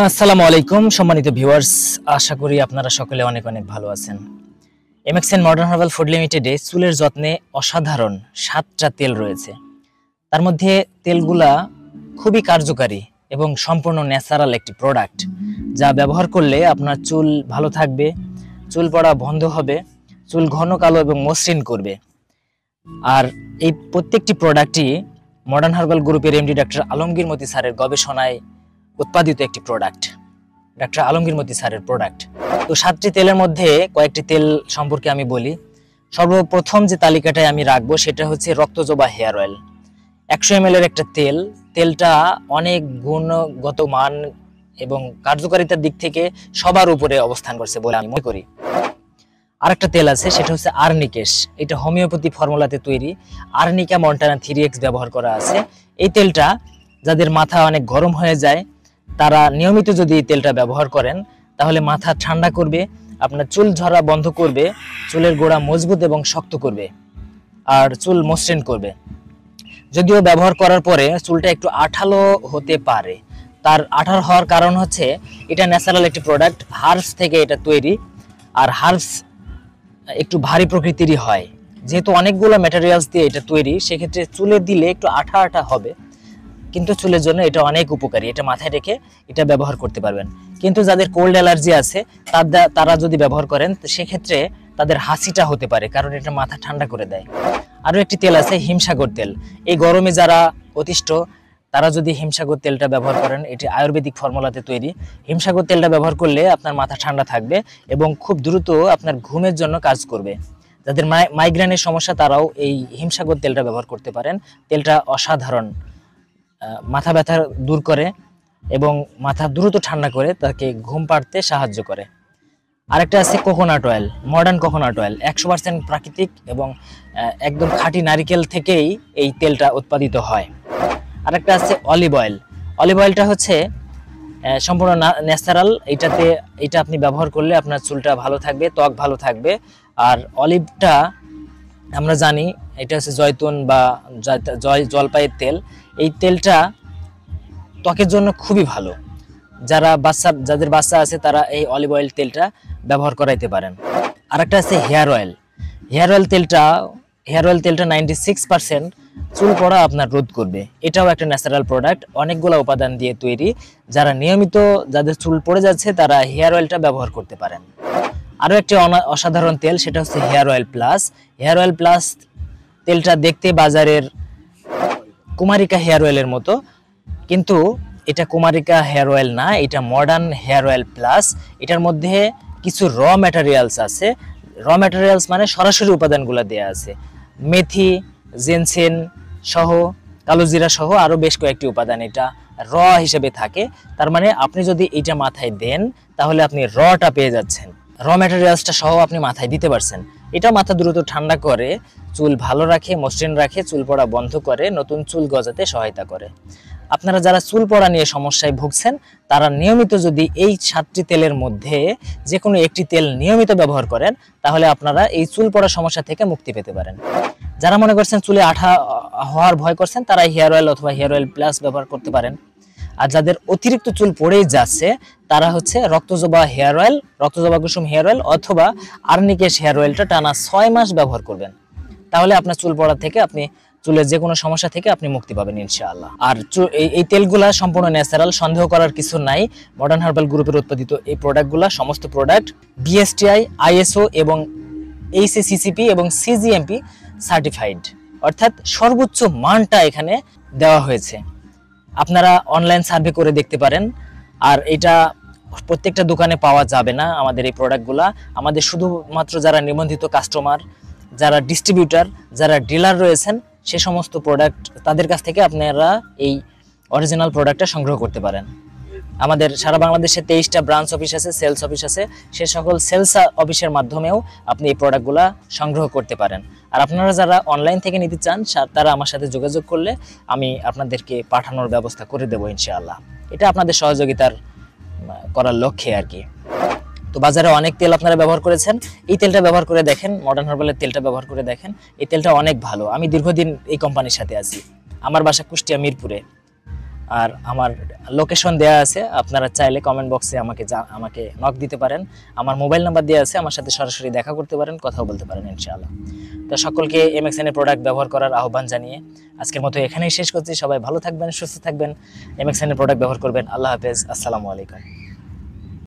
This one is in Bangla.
আসসালামু আলাইকুম সম্মানিত ভিউয়ার্স, আশা করি আপনারা সকলে অনেক অনেক ভালো আছেন। এমএক্সএন মডার্ন হার্বাল ফুড লিমিটেডে চুলের যত্নে অসাধারণ 7টা তেল রয়েছে। তার মধ্যে তেলগুলা খুবই কার্যকারী এবং সম্পূর্ণ ন্যাচারাল একটি প্রোডাক্ট, যা ব্যবহার করলে আপনার চুল ভালো থাকবে, চুল পড়া বন্ধ হবে, চুল ঘন কালো এবং মসৃণ করবে। আর এই প্রত্যেকটি প্রোডাক্টই মডার্ন হার্বাল গ্রুপের এমডি ডাক্তার আলমগীর মতি স্যারের গবেষণায় উৎপাদিত একটি প্রোডাক্ট, ডাক্তার আলমগীর মতি স্যারের প্রোডাক্ট। তো 7টি তেলের মধ্যে কয়েকটি তেল সম্পর্কে আমি বলি। সর্বপ্রথম যে তালিকাটায় আমি রাখবো সেটা হচ্ছে রক্তজবা হেয়ার অয়েল। 100 ml এর একটা তেল। তেলটা অনেক গুণগত মান এবং কার্যকারিতার দিক থেকে সবার উপরে অবস্থান করছে বলে আমি মনে করি। আরেকটা তেল আছে, সেটা হচ্ছে আর্নিকেশ। এটা হোমিওপ্যাথি ফর্মুলাতে তৈরি। আর্নিকা মন্টানা 3x ব্যবহার করা আছে। এই তেলটা যাদের মাথা অনেক গরম হয়ে যায়, তারা নিয়মিত যদি এই তেলটা ব্যবহার করেন তাহলে মাথা ঠান্ডা করবে, আপনার চুল ঝরা বন্ধ করবে, চুলের গোড়া মজবুত এবং শক্ত করবে, আর চুল মসৃণ করবে। যদিও ব্যবহার করার পরে চুলটা একটু আঠালো হতে পারে, তার আঠালো হওয়ার কারণ হচ্ছে এটা ন্যাচারাল একটি প্রোডাক্ট, হার্বস থেকে এটা তৈরি। আর হার্বস একটু ভারী প্রকৃতিরই হয়, যেহেতু অনেকগুলো ম্যাটেরিয়ালস দিয়ে এটা তৈরি, সেক্ষেত্রে চুলে দিলে একটু আঠা আঠা হবে, কিন্তু চুলের জন্য এটা অনেক উপকারী। এটা মাথায় রেখে এটা ব্যবহার করতে পারবেন। কিন্তু যাদের কোল্ড অ্যালার্জি আছে তারা যদি ব্যবহার করেন সেক্ষেত্রে তাদের হাসিটা হতে পারে, কারণ এটা মাথা ঠান্ডা করে দেয়। আরও একটি তেল আছে হিমসাগর তেল। এই গরমে যারা অতিষ্ঠ তারা যদি হিমসাগর তেলটা ব্যবহার করেন, এটি আয়ুর্বেদিক ফর্মুলাতে তৈরি। হিমসাগর তেলটা ব্যবহার করলে আপনার মাথা ঠান্ডা থাকবে এবং খুব দ্রুত আপনার ঘুমের জন্য কাজ করবে। যাদের মাইগ্রেনের সমস্যা তারাও এই হিমসাগর তেলটা ব্যবহার করতে পারেন। তেলটা অসাধারণ, মাথা ব্যথা দূর করে এবং মাথা দ্রুত ঠান্ডা করে তাকে ঘুম পাড়তে সাহায্য করে। আরেকটা আছে coconut oil, modern coconut oil. 100% প্রাকৃতিক এবং একদম খাঁটি নারিকেল থেকেই এই তেলটা উৎপাদিত হয়। আরেকটা আছে অলিভ অয়েল। অলিভ অয়েলটা হচ্ছে সম্পূর্ণ ন্যাচারাল। এটা আপনি ব্যবহার করলে আপনার চুলটা ভালো থাকবে, ত্বক ভালো থাকবে। আর অলিভটা আমরা জানি এটা হচ্ছে জয়তুন বা জলপাইয়ের তেল। এই তেলটা ত্বকের জন্য খুবই ভালো। যাদের বাচ্চা আছে তারা এই অলিভ অয়েল তেলটা ব্যবহার করাইতে পারেন। আরেকটা আছে হেয়ার অয়েল। হেয়ার অয়েল তেলটা 96% চুল পড়া আপনার রোধ করবে। এটাও একটা ন্যাচারাল প্রোডাক্ট, অনেকগুলো উপাদান দিয়ে তৈরি। যারা নিয়মিত যাদের চুল পড়ে যাচ্ছে তারা হেয়ার অয়েলটা ব্যবহার করতে পারেন। আরও একটি অসাধারণ তেল, সেটা হচ্ছে hair oil plus. Hair oil plus তেলটা দেখতে বাজারের কুমারিকা হেয়ার অয়েলের মতো, কিন্তু এটা কুমারিকা হেয়ার অয়েল না, এটা মডার্ন হেয়ার অয়েল প্লাস। এটার মধ্যে কিছু র ম্যাটেরিয়ালস আছে। র ম্যাটেরিয়ালস মানে সরাসরি উপাদানগুলো দেয়া আছে। মেথি, জেনসেন সহ, কালোজিরা সহ আরও বেশ কয়েকটি উপাদান এটা র হিসেবে থাকে। তার মানে আপনি যদি এটা মাথায় দেন তাহলে আপনি রটা পেয়ে যাচ্ছেন, র ম্যাটেরিয়ালসটা সহ আপনি মাথায় দিতে পারছেন। এটা মাথা দ্রুত ঠান্ডা করে, চুল ভালো রাখে, মসৃণ রাখে, চুল পড়া বন্ধ করে, নতুন চুল গজাতে সহায়তা করে। আপনারা যারা চুল পড়া নিয়ে সমস্যায় ভুগছেন তারা নিয়মিত যদি এই 7টি তেলের মধ্যে যে কোনো একটি তেল নিয়মিত ব্যবহার করেন তাহলে আপনারা এই চুল পড়া সমস্যা থেকে মুক্তি পেতে পারেন। যারা মনে করছেন চুলে আঠা হওয়ার ভয় করছেন তারা হেয়ার অয়েল অথবা হেয়ার অয়েল প্লাস ব্যবহার করতে পারেন। আর যাদের অতিরিক্ত চুল পড়েই যাচ্ছে তারা হচ্ছে রক্তজবা কুসুম হেয়ার অয়েল অথবা আর্নিকেশ হেয়ার অয়েলটা টানা 6 মাস ব্যবহার করবেন। তাহলে আপনার চুল পড়া থেকে, আপনি চুলের যে কোনো সমস্যা থেকে আপনি মুক্তি পাবেন ইনশাআল্লাহ। আর এই তেলগুলা সম্পূর্ণ ন্যাচারাল, সন্দেহ করার কিছু নাই। মডার্ন হার্বাল গ্রুপের উৎপাদিত এই প্রোডাক্টগুলা সমস্ত প্রোডাক্ট বিএসটিআই, আইএসও এবং এইচএসিসিপি এবং সিজিএমপি সার্টিফাইড, অর্থাৎ সর্বোচ্চ মানটা এখানে দেওয়া হয়েছে। আপনারা অনলাইন সার্ভে করে দেখতে পারেন। আর এটা প্রত্যেকটা দোকানে পাওয়া যাবে না আমাদের এই প্রোডাক্টগুলা। আমাদের শুধুমাত্র যারা নিবন্ধিত কাস্টমার, যারা ডিস্ট্রিবিউটার, যারা ডিলার রয়েছেন, সে সমস্ত প্রোডাক্ট তাদের কাছ থেকে আপনারা এই অরিজিনাল প্রোডাক্টটা সংগ্রহ করতে পারেন। আমাদের সারা বাংলাদেশে 23টা ব্রাঞ্চ অফিস আছে, সেলস অফিস আছে। সে সকল সেলস অফিসের মাধ্যমেও আপনি এই প্রোডাক্টগুলা সংগ্রহ করতে পারেন। আর আপনারা যারা অনলাইন থেকে নিতে চান তারা আমার সাথে যোগাযোগ করলে আমি আপনাদেরকে পাঠানোর ব্যবস্থা করে দেবো ইনশাআল্লাহ। এটা আপনাদের সহযোগিতার করার লক্ষ্যে আর কি। তো বাজারে অনেক তেল আপনারা ব্যবহার করেছেন, এই তেলটা ব্যবহার করে দেখেন, মডার্ন হার্বালের তেলটা ব্যবহার করে দেখেন। এই তেলটা অনেক ভালো। আমি দীর্ঘদিন এই কোম্পানির সাথে আছি। আমার বাসা কুষ্টিয়া মিরপুরে। আর আমার লোকেশন দেওয়া আছে, আপনারা চাইলে কমেন্ট বক্সে আমাকে নক দিতে পারেন। আমার মোবাইল নাম্বার দেওয়া আছে, আমার সাথে সরাসরি দেখা করতে পারেন, কথাও বলতে পারেন ইনশাআল্লাহ। তো সকলকে এমএক্সএন এর প্রোডাক্ট ব্যবহার করার আহ্বান জানিয়ে আজকের মতো এখানেই শেষ করছি। সবাই ভালো থাকবেন, সুস্থ থাকবেন, এমএক্সএন এর প্রোডাক্ট ব্যবহার করবেন। আল্লাহ হাফেজ, আসসালামু আলাইকুম।